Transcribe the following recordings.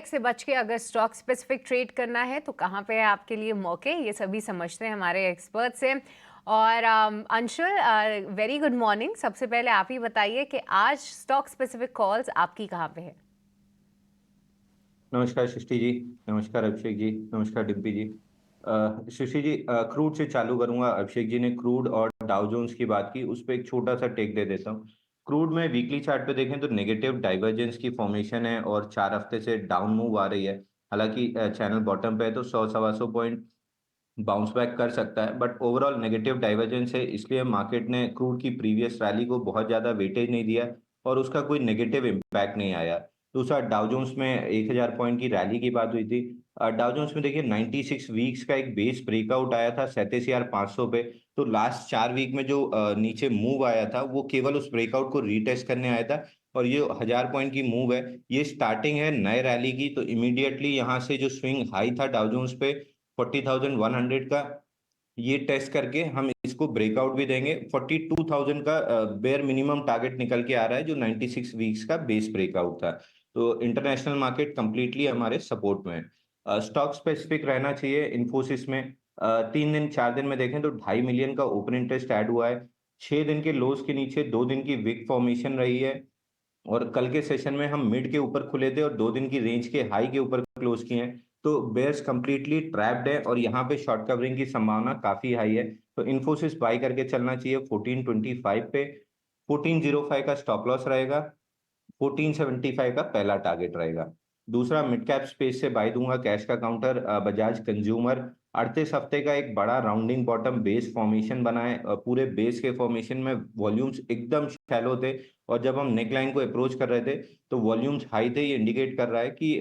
से बच के अगर स्टॉक स्पेसिफिक ट्रेड करना है तो कहाँ पे है आपके लिए मौके, ये सभी समझते हैं हमारे एक्सपर्ट से। और अंशुल, वेरी गुड मॉर्निंग। सबसे पहले आप ही बताइए कि आज स्टॉक स्पेसिफिक कॉल्स आपकी कहाँ पे है। नमस्कार सृष्टि जी। नमस्कार अभिषेक जी। नमस्कार डिम्पी जी। सृष्टि जी, क्रूड से चालू करूंगा। अभिषेक जी ने क्रूड और डाउ जोन्स की बात की, उस पर एक छोटा सा टेक दे देता हूँ। क्रूड में वीकली चार्ट पे देखें तो नेगेटिव डाइवर्जेंस की फॉर्मेशन है और 4 हफ्ते से डाउन मूव आ रही है। हालांकि चैनल बॉटम पे है तो 100 सवा 100 पॉइंट बाउंस बैक कर सकता है, बट ओवरऑल नेगेटिव डाइवर्जेंस है, इसलिए मार्केट ने क्रूड की प्रीवियस रैली को बहुत ज़्यादा वेटेज नहीं दिया और उसका कोई नेगेटिव इम्पैक्ट नहीं आया। दूसरा, डाउ जोन्स में 1,000 पॉइंट की रैली की बात हुई थी। डाउ जोन्स में देखिए 96 वीक्स का एक बेस ब्रेकआउट आया था 37,500 पे। तो लास्ट 4 वीक में जो नीचे मूव आया था वो केवल उस ब्रेकआउट को रीटेस्ट करने आया था। और ये 1,000 पॉइंट की मूव है, ये स्टार्टिंग है नए रैली की। तो इमीडिएटली यहाँ से जो स्विंग हाई था डाउ जोन्स पे 40,100 का, ये टेस्ट करके हम इसको ब्रेकआउट भी देंगे। 42,000 का बेयर मिनिमम टारगेट निकल के आ रहा है, जो 96 वीक्स का बेस ब्रेकआउट था। तो इंटरनेशनल मार्केट कंप्लीटली हमारे सपोर्ट में है। स्टॉक स्पेसिफिक रहना चाहिए इन्फोसिस में। 3 दिन 4 दिन में देखें तो 2.5 मिलियन का ओपन इंटरेस्ट ऐड हुआ है। 6 दिन के लोज के नीचे 2 दिन की विक फॉर्मेशन रही है। और कल के सेशन में हम मिड के ऊपर खुले थे और 2 दिन की रेंज के हाई के ऊपर क्लोज किए हैं। तो बेयर्स कंप्लीटली ट्रैप्ड है और यहाँ पे शॉर्ट कवरिंग की संभावना काफी हाई है। तो इन्फोसिस बाय करके चलना चाहिए 1425 पे। 1405 का स्टॉप लॉस रहेगा। 1475 का पहला टारगेट रहेगा। दूसरा, मिड कैप स्पेस से बाय दूंगा कैश का काउंटर बजाज कंज्यूमर। 38 हफ्ते का एक बड़ा राउंडिंग बॉटम बेस फॉर्मेशन बना है। पूरे बेस के फॉर्मेशन में वॉल्यूम्स एकदम शैलो थे और जब हम नेक लाइन को अप्रोच कर रहे थे तो वॉल्यूम्स हाई थे। ये इंडिकेट कर रहा है कि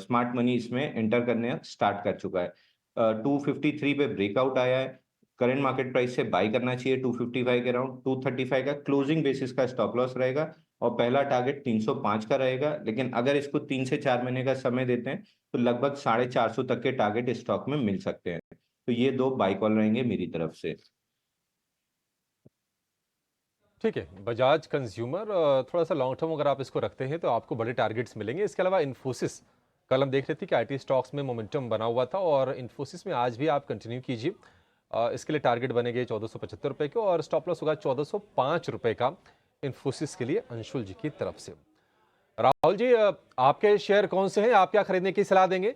स्मार्ट मनी इसमें एंटर करने स्टार्ट कर चुका है। 253 पे ब्रेकआउट आया है। करंट मार्केट प्राइस से बाय करना चाहिए 255 के अराउंड। 235 का क्लोजिंग बेसिस का स्टॉप लॉस रहेगा और पहला टारगेट 305 का रहेगा। लेकिन अगर इसको 3 से 4 महीने का समय देते हैं तो लगभग 450 तक के टारगेट स्टॉक में मिल सकते हैं। तो ये दो बाई कॉल रहेंगे मेरी तरफ से। ठीक है, बजाज कंज्यूमर थोड़ा सा लॉन्ग टर्म अगर आप इसको रखते हैं तो आपको बड़े टारगेट्स मिलेंगे। इसके अलावा इन्फोसिस, कल हम देख रहे थे कि आईटी स्टॉक्स में मोमेंटम बना हुआ था और इन्फोसिस में आज भी आप कंटिन्यू कीजिए। इसके लिए टारगेट बनेंगे 1475 रुपये के और स्टॉप लॉस होगा 1405 रुपये का इन्फोसिस के लिए अंशुल जी की तरफ से। राहुल जी, आपके शेयर कौन से हैं, आप क्या खरीदने की सलाह देंगे?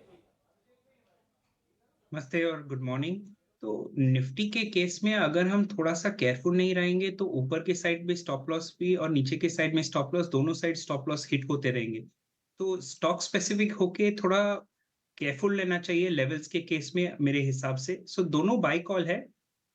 नमस्ते और गुड मॉर्निंग। तो निफ्टी के केस में अगर हम थोड़ा-सा केयरफुल नहीं रहेंगे तो ऊपर के साइड में स्टॉप लॉस भी और नीचे के साइड में स्टॉप लॉस, दोनों साइड स्टॉप लॉस हिट होते रहेंगे। तो स्टॉक स्पेसिफिक होके थोड़ा केयरफुल लेना चाहिए लेवल्स के केस में मेरे हिसाब से। सो दोनों बाय कॉल है,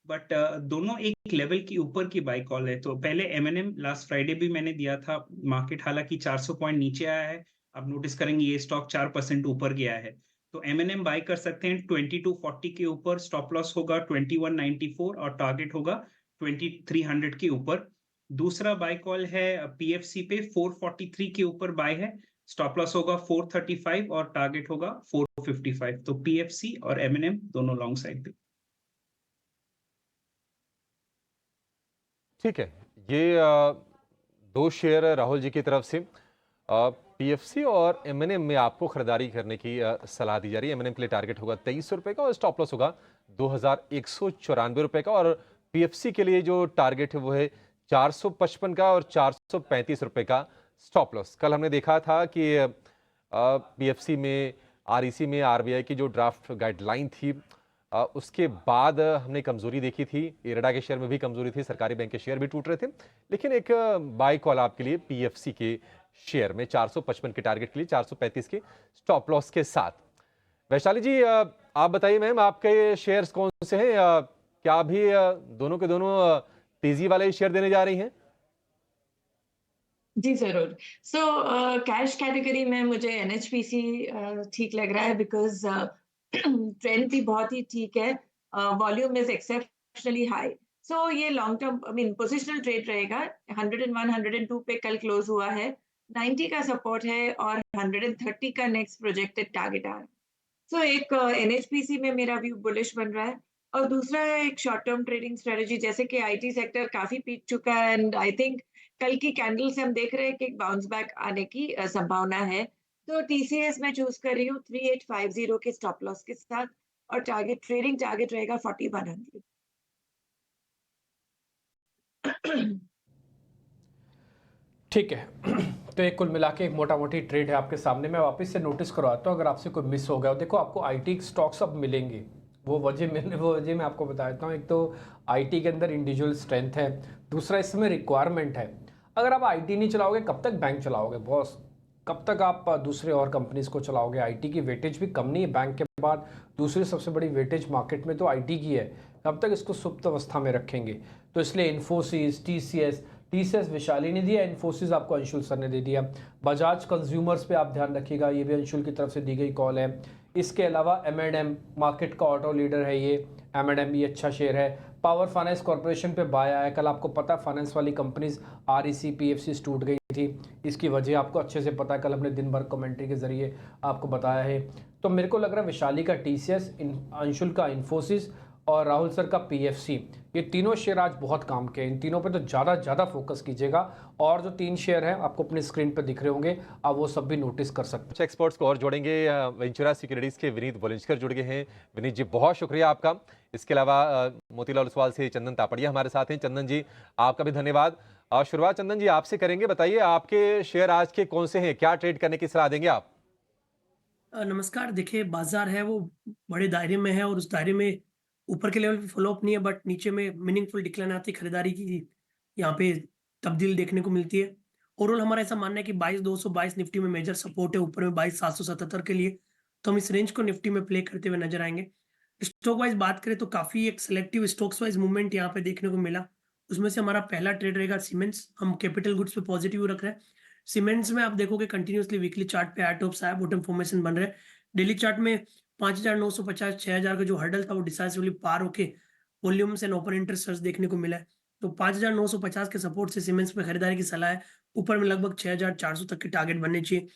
बट दोनों एक लेवल की ऊपर की बाय कॉल है। तो पहले एमएनएम लास्ट फ्राइडे भी मैंने दिया था। मार्केट हालाँकि 400 पॉइंट नीचे आया है। आप नोटिस करेंगे ये स्टॉक 4% ऊपर गया है। तो एमएनएम बाय कर सकते हैं 2240 के ऊपर। स्टॉप लॉस होगा 2194 और टारगेट होगा 2300 के ऊपर। दूसरा बाय कॉल है पीएफसी पे 443 के ऊपर बाय है। स्टॉप लॉस होगा 435 और टारगेट होगा 455। तो पीएफसी और एमएनएम दोनों लॉन्ग साइड पे। ठीक है, ये दो शेयर राहुल जी की तरफ से। पीएफसी और एमएनएम में आपको खरीदारी करने की सलाह दी जा रही है। एमएनएम के लिए टारगेट होगा 2300 रुपये का और स्टॉप लॉस होगा 2194 रुपये का। और पीएफसी के लिए जो टारगेट है वो है 455 का और 435 रुपये का स्टॉप लॉस। कल हमने देखा था कि पीएफसी में, आरईसी में आरबीआई की जो ड्राफ्ट गाइडलाइन थी, उसके बाद हमने कमजोरी देखी थी। इरडा के शेयर में भी कमजोरी थी, सरकारी बैंक के शेयर भी टूट रहे थे। लेकिन एक बाय कॉल आपके लिए पीएफसी के शेयर में 455 के टारगेट के लिए 435 के स्टॉप लॉस के साथ। वैशाली जी, आप बताइए मैम, आपके शेयर्स कौन से हैं? क्या अभी दोनों के दोनों तेजी वाले शेयर देने जा रही हैं? जी, ज़रूर। सो कैश कैटेगरी में मुझे एनएचपीसी ठीक लग रहा है बिकॉज़ ट्रेंड भी बहुत ही ठीक है। Volume is exceptionally high. So ये long term I mean positional trade रहेगा। 101, 102 पे कल क्लोज़ हुआ है। 90 का सपोर्ट है और 130 का नेक्स्ट प्रोजेक्टेड टारगेट आ रहा है। सो एक एनएचपीसी में मेरा व्यू बुलिश बन रहा है और दूसरा है एक शॉर्ट टर्म ट्रेडिंग स्ट्रेटजी। जैसे कि आईटी सेक्टर काफ़ी पीक चुका है एंड आई थिंक कल की कैंडल से हम देख रहे हैं कि एक बाउंस बैक आने की संभावना है। तो TCS मैं चूज कर रही हूँ 3850 के स्टॉप लॉस के साथ, और ट्रेडिंग टारगेट रहेगा 4100। ठीक है। तो एक कुल मिला के एक मोटा मोटी ट्रेड है आपके सामने। मैं वापस से नोटिस करवाता हूँ अगर आपसे कोई मिस हो गया हो। देखो आपको आईटी स्टॉक्स अब मिलेंगे, वो वजह मैं आपको बता देता हूँ। एक तो आईटी के अंदर इंडिविजुअल स्ट्रेंथ है, दूसरा इसमें रिक्वायरमेंट है। अगर आप आईटी नहीं चलाओगे कब तक बैंक चलाओगे बॉस? कब तक आप दूसरे और कंपनीज को चलाओगे? आईटी की वेटेज भी कम नहीं है बैंक के बाद, दूसरी सबसे बड़ी वेटेज मार्केट में तो आईटी की है। कब तक इसको सुप्त अवस्था में रखेंगे? तो इसलिए इन्फोसिस, टीसीएस विशाली ने दिया, इन्फोसिस आपको अंशुल सर ने दे दिया। बजाज कंज्यूमर्स पे आप ध्यान रखिएगा, ये भी अंशुल की तरफ से दी गई कॉल है। इसके अलावा M&M मार्केट का ऑटो लीडर है ये, M&M ये अच्छा शेयर है। पावर फाइनेंस कॉर्पोरेशन पे बाय आया, कल आपको पता है फाइनेंस वाली कंपनीज REC PFC टूट गई थी, इसकी वजह आपको अच्छे से पता है, कल हमने दिन भर कमेंट्री के जरिए आपको बताया है। तो मेरे को लग रहा है विशाली का TCS, अंशुल का इन्फोसिस और राहुल सर का PFC, ये तीनों शेयर आज बहुत काम के हैं। इन तीनों पे तो ज़्यादा फोकस कीजिएगा। और जो 3 शेयर हैं आपको अपनी स्क्रीन पे दिख रहे होंगे, आप वो सब भी नोटिस कर सकते हैं। कुछ एक्सपर्ट्स को और जोड़ेंगे। वेंचुरा सिक्योरिटीज़ के विनीत वोलिंजकर जुड़ गए हैं। विनीत जी बहुत शुक्रिया आपका। इसके अलावा मोतीलाल ओसवाल से चंदन तापड़िया हमारे साथ हैं। चंदन जी आपका भी धन्यवाद। शुरुआत चंदन जी आपसे करेंगे, बताइए आपके शेयर आज के कौन से हैं, क्या ट्रेड करने की सलाह देंगे आप? नमस्कार। देखिए बाजार है वो बड़े दायरे में है, और उस दायरे में ऊपर के लेवल पे फॉलो अप नहीं है, बट नीचे में मीनिंगफुल डिक्लाइन आती खरीदारी की यहाँ पे तब्दील देखने को मिलती है। ओवरऑल हमारा ऐसा मानना है कि 22,222 निफ्टी में मेजर सपोर्ट है, ऊपर में 22,777 के लिए। तो हम इस रेंज को निफ्टी में प्ले करते हुए नजर आएंगे। स्टॉक वाइज बात करें तो काफी एक सिलेक्टिव स्टॉक्स वाइज मूवमेंट यहाँ पे देखने को मिला। उसमें से हमारा पहला ट्रेड रहेगा सीमेंट्स। हम कैपिटल गुड्स पे पॉजिटिव रख रहे हैं। सीमेंट्स में आप देखोगे कंटिन्यूअसली वीकली चार्ट पे हाई टॉप्स आया, बॉटम फॉर्मेशन बन रहे हैं। डेली चार्ट में 5,950 6,000 का जो हर्डल था वो डिसाइसिवली पार होके वॉल्यूम्स एंड ओपन इंटरेस्ट देखने को मिला है। तो 5,950 के सपोर्ट से सीमेंट्स में खरीदारी की सलाह है। ऊपर में लगभग 6,400 तक के टारगेट बनने चाहिए।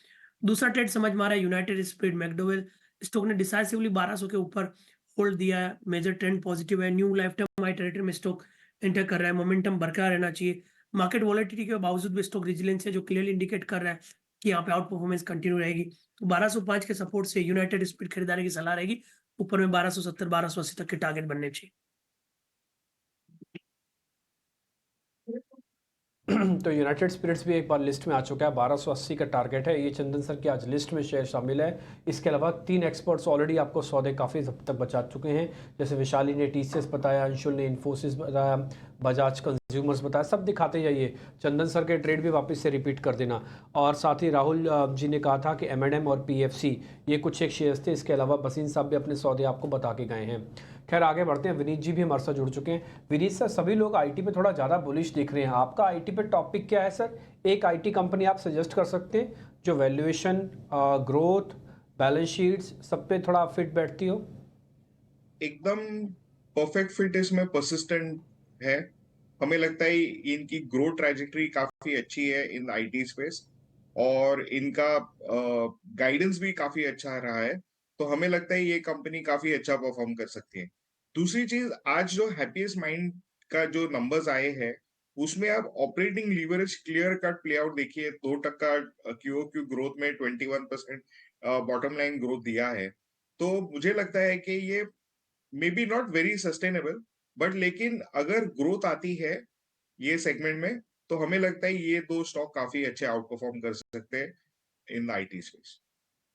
दूसरा ट्रेड समझ में आ रहा है यूनाइटेड स्पिरिट मैकडोवेल। स्टॉक ने डिसाइसिवली 1200 के ऊपर होल्ड दिया है। मेजर ट्रेंड पॉजिटिव है। New life time high territory में स्टॉक एंटर कर रहा है। मोमेंटम बरकरार रहना चाहिए। मार्केट वॉलेटिलिटी के बावजूद भी स्टॉक रेजिलियंस है, जो क्लियरली इंडिकेट कर रहा है कि यहाँ पे आउट परफॉर्मेंस कंटिन्यू रहेगी। तो 1205 के सपोर्ट से यूनाइटेड स्पिरिट खरीदारी की सलाह रहेगी। ऊपर में 1270 1280 तक के टारगेट बनने चाहिए। तो यूनाइटेड स्पिरिट्स भी एक बार लिस्ट में आ चुका है, 1280 का टारगेट है। ये चंदन सर की आज लिस्ट में शेयर शामिल है। इसके अलावा 3 एक्सपर्ट्स ऑलरेडी आपको सौदे काफ़ी हद तक बचा चुके हैं, जैसे विशाली ने TCS बताया, अंशुल ने इन्फोसिस बताया, बजाज कंज्यूमर्स बताया, सब दिखाते जाइए। चंदन सर के ट्रेड भी वापस से रिपीट कर देना। और साथ ही राहुल जी ने कहा था कि M&M और PFC ये कुछ एक शेयर्स थे। इसके अलावा बसीन साहब भी अपने सौदे आपको बता के गए हैं। खैर आगे बढ़ते हैं, विनीत जी भी हमारे साथ जुड़ चुके हैं। विनीत सर, सभी लोग आईटी पे थोड़ा ज़्यादा बुलिश दिख रहे हैं, आपका आईटी पे टॉपिक क्या है सर? एक आईटी कंपनी आप सजेस्ट कर सकते हैं जो वैल्यूएशन, ग्रोथ, बैलेंस शीट्स सब पे थोड़ा फिट बैठती हो? एकदम परफेक्ट फिट इसमें परसिस्टेंट है। हमें लगता है इनकी ग्रोथ ट्रैजेक्टरी काफी अच्छी है इन आईटी स्पेस, और इनका गाइडेंस भी काफी अच्छा रहा है। तो हमें लगता है ये कंपनी काफी अच्छा परफॉर्म कर सकती है। दूसरी चीज, आज जो हैप्पीएस्ट माइंड का जो नंबर्स आए हैं उसमें आप operating leverage clear cut play out देखिए। 2% QOQ ग्रोथ में 21% बॉटम लाइन ग्रोथ दिया है। तो मुझे लगता है कि ये may be not very sustainable, but लेकिन अगर ग्रोथ आती है ये सेगमेंट में तो हमें लगता है ये 2 स्टॉक काफी अच्छे आउट परफॉर्म कर सकते हैं इन आईटी स्पेस।